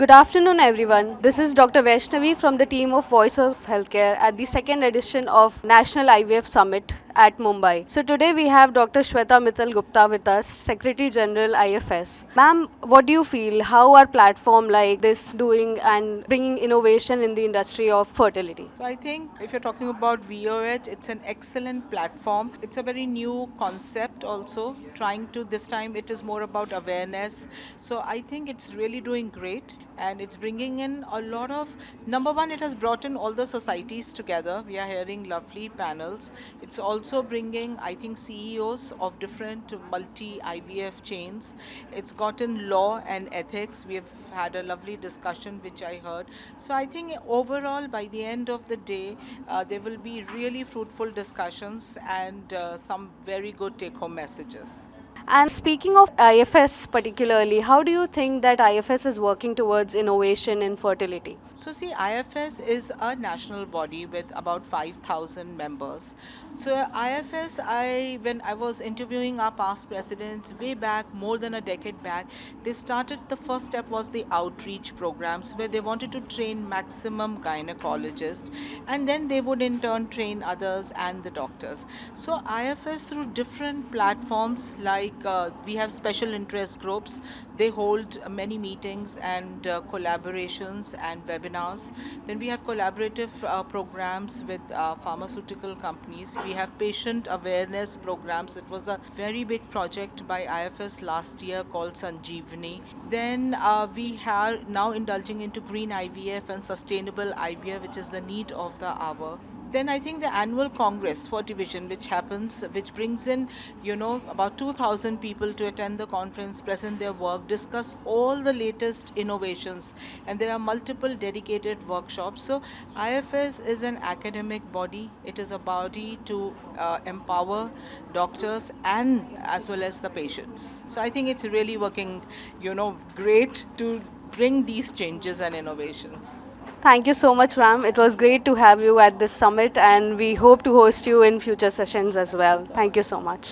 Good afternoon, everyone. This is Dr. Vaishnavi from the team of Voice of Healthcare at the second edition of National IVF Summit at Mumbai. So today we have Dr. Shweta Mittal Gupta with us, Secretary General IFS. Ma'am, what do you feel? How are platform like this doing and bringing innovation in the industry of fertility? So I think if you're talking about VOH, it's an excellent platform. It's a very new concept also. Trying to this time it is more about awareness. So I think it's really doing great and it's bringing in a lot of number one, it has brought in all the societies together. We are hearing lovely panels. It's also bringing, I think, CEOs of different multi IVF chains. It's gotten law and ethics. We have had a lovely discussion which I heard. So I think overall by the end of the day there will be really fruitful discussions and some very good take home messages. And speaking of IFS particularly, how do you think that IFS is working towards innovation in fertility? So see, IFS is a national body with about 5,000 members. So IFS, when I was interviewing our past presidents way back, more than a decade back, they started, the first step was the outreach programs where they wanted to train maximum gynecologists and then they would in turn train others and the doctors. So IFS through different platforms like we have special interest groups, they hold many meetings and collaborations and webinars. Then we have collaborative programs with pharmaceutical companies. We have patient awareness programs. It was a very big project by IFS last year called Sanjeevani. Then we are now indulging into green IVF and sustainable IVF, which is the need of the hour. Then I think the annual congress for division which happens, which brings in about 2,000 people to attend the conference, present their work, discuss all the latest innovations, and there are multiple dedicated workshops. So IFS is an academic body. It is a body to empower doctors and as well as the patients. So I think it's really working great to bring these changes and innovations. Thank you so much, ma'am. It was great to have you at this summit, and we hope to host you in future sessions as well. Thank you so much.